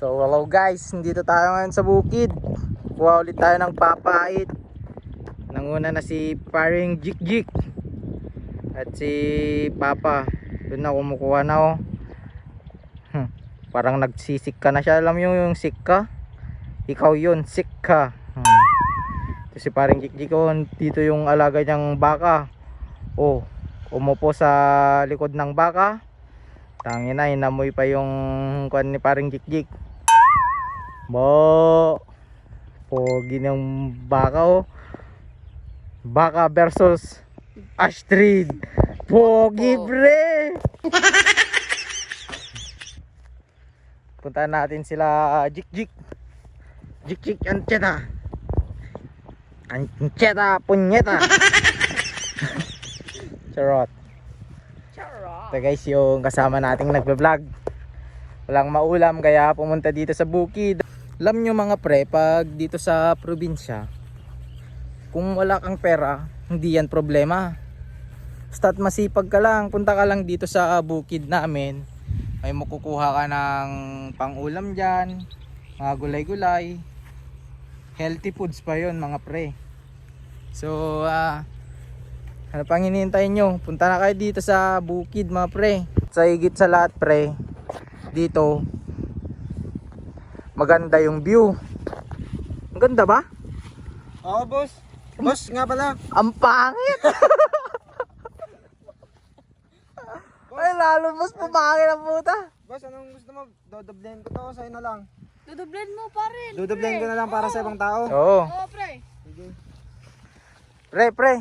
So hello guys, dito tayo ngayon sa bukid. Kuha ulit tayo ng papait. Nanguna na si paring Jik at si Papa. Doon na kumukuha na oh. Parang nagsisik ka na siya. Alam mo yung sick ka? Ikaw yun, sick ka. Ito si paring Jik oh. Dito yung alaga niyang baka. Oh, umupo sa likod ng baka. Tangina, inamoy pa yung kuan ni paring Jik. Bo, pogi ng baka oh. Baka versus Astrid. Pogi pre. Puntahan natin sila Jik Ancheta. Ancheta punyeta. Charot. Ito guys yung kasama nating nagbe-vlog. Walang maulam kaya pumunta dito sa bukid. Alam nyo mga pre, pag dito sa probinsya, kung wala kang pera, hindi yan problema. Basta't masipag ka lang, punta ka lang dito sa bukid namin. May makukuha ka ng pang-ulam dyan, mga gulay-gulay. Healthy foods pa yon mga pre. So, ano pang hinihintay nyo? Punta na kayo dito sa bukid mga pre. Sa higit sa lahat pre, dito maganda yung view. Maganda ba? Oo boss. Boss nga pala. Ang pangit. Ay lalo mas pumangit ang puta. Boss, anong gusto mo? Dodoblen ko to, sa'yo na lang. Dudublen mo pa rin. Dodoblen ko na lang para sa ibang tao. Oo. Oo, pre. Sige. Pre.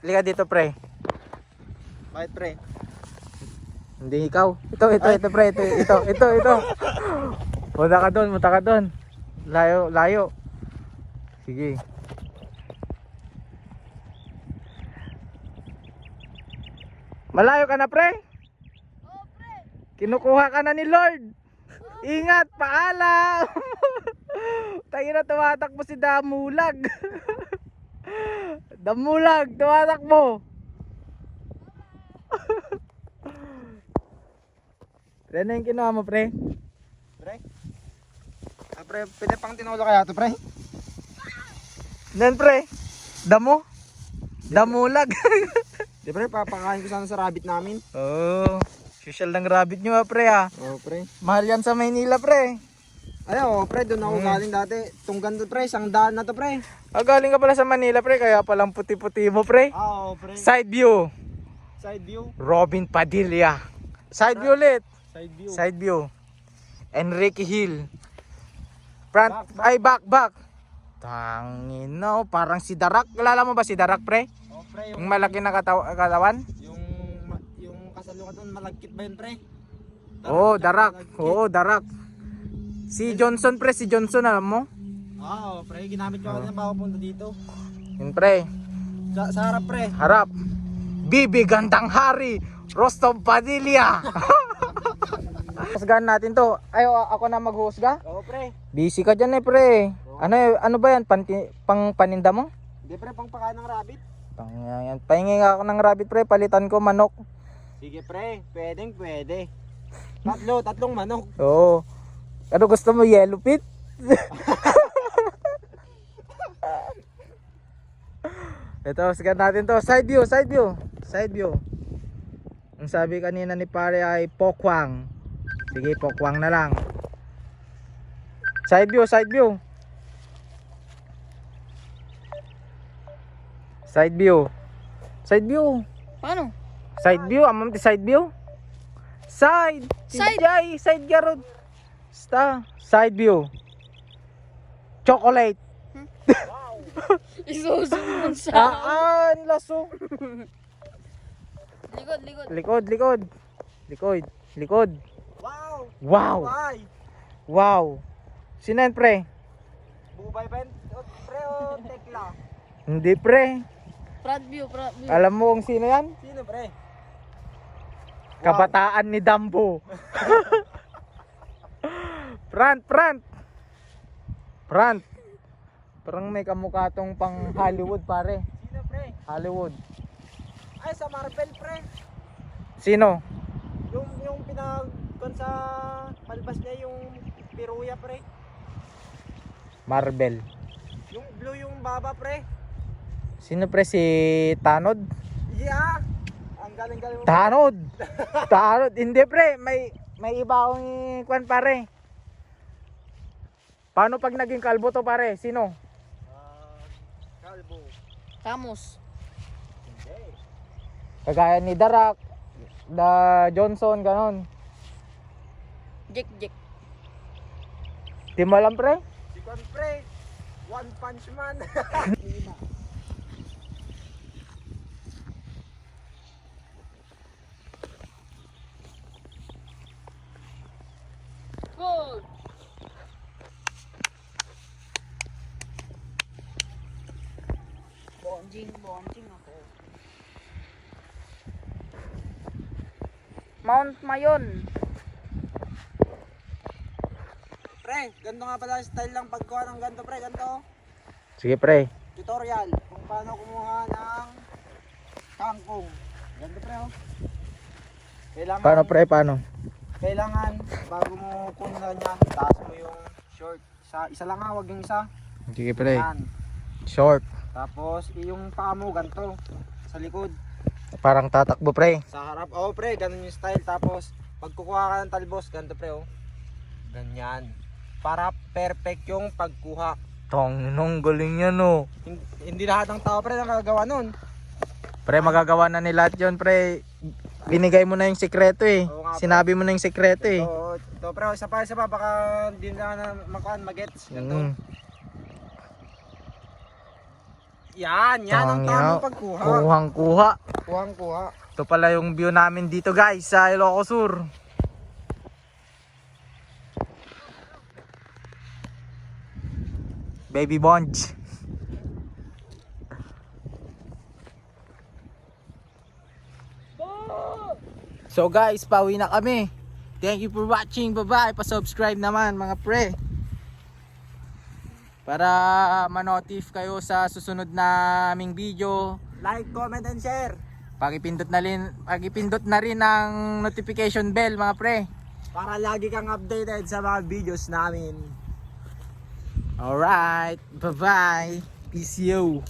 Liga dito pre. Bakit pre? Hindi ikaw. Ito pre. Ito. Punta ka doon. Layo. Sige. Malayo ka na pre? Oo, pre. Kinukuha ka na ni Lord. Ingat, paalam. Tayo na tumatakbo si Damulag. Damulag, tumatakbo. Ano yung kinuha mo pre? Pre? Pre, pwede pang tinulo kaya to pre? Nan pre? Damo? Damulag. Di pre, papakain ko sana sa rabbit namin. Oh, social ng rabbit nyo pre ah. Oo pre. Mahal yan sa Maynila pre. Ay oo pre, doon ako galing dati. Tunggan to pre, 100 na to pre. Galing ka pala sa Manila pre, kaya palang puti-puti mo pre. Oo pre. Side view, Side view. Robin Padilla. Side view ulit. Side view. Side view. Enrique Hill. Front, back. Tangina, parang si Darak. Kilala mo ba si Darak pre? Oo pre, Yung malaki na katawan? yung kasalukan doon, malagkit ba yun pre? Oo, Darak. Si Johnson pre, alam mo? Oo pre, ginamit ko na papunta dito. Yun pre, Sa harap pre. harap. Bibi Gandang Hari, Rostom Padilla. Husgahan natin to. Ay, ako na maghusga? Oo pre. Busy ka dyan pre. Ano ba yan? Pang paninda mo? Hindi pre, pang pakain ng rabbit. Yan. Pahingi nga ako ng rabbit pre, palitan ko manok. Sige pre, pwede. Tatlong manok. Oo. Ano gusto mo, yellow pit? Ito, husgahan natin to. Side view. Ang sabi kanina ni pare ay pokwang. Sige, pokwang na lang. Side view. Paano? Side view, amam ti side view. Side garod. Side view. Chocolate. Isusunod sa... Laso. Likod. Wow. Wow. Bye. Wow. Sino yan pre? Bubay ba yun? Pre o tekla? Hindi pre. Front view. Alam mo kung sino yan? Sino pre? Kabataan ni Dambo. Front. Parang may kamukha tong pang Hollywood pare. Sino pre? Hollywood. Ay, sa Marvel pre. Sino? Yung pinag sa palbas niya yung piruya pre. Marble. Yung blue yung baba pre. Sino pre, si Tanod? Yeah. Ang galing-galing mo. Tanod! Tanod! Hindi pre, may iba akong kwan pare. Paano pag naging kalbo to pare? Sino? Kalbo. Camus. Hindi. Kagaya ni Darak, Johnson, ganon. Jek. Di mo alam pre? Si Kon pre. One Punch Man. Goal! Bonjing ako. Mount Mayon. Pre, ganito nga pala style lang pagkuha ng ganito pre, ganito. Sige pre. Tutorial kung paano kumuha ng kangkong. Ganito pre oh. Kailangan, Paano pre, paano? Kailangan bago mo kunin yan, taas mo yung short. Isa lang ha, wag yung isa. Sige pre. Yan. Short. Tapos yung paa mo ganito sa likod. Parang tatakbo pre. Sa harap, oh pre, ganun yung style. Tapos pag kukuha ka ng talbos, ganito pre oh. Ganyan. Para perfect yung pagkuha. Nung galing yan oh. Hindi lahat ng tao pre nakagawa nun. Pre, magagawa na ni lahat yun pre. Binigay mo na yung sekreto eh. Oo nga, pre. Sinabi mo na yung sekreto eh. Ito pre, isa pa, baka hindi na makuhan, magets. Ganito. Mm. Yan ang tamang pagkuha. Kuhang-kuha. Kuhang-kuha. Ito pala yung view namin dito guys sa Ilocos Sur. Baby Bonj. So guys, pauwi na kami. Thank you for watching. Bye-bye. Pa-subscribe naman mga pre. Para ma-notif kayo sa susunod naming video. Like, comment, and share. Pagipindot na rin ang notification bell mga pre. Para lagi kang updated sa mga videos namin. Alright. Bye-bye. Peace you.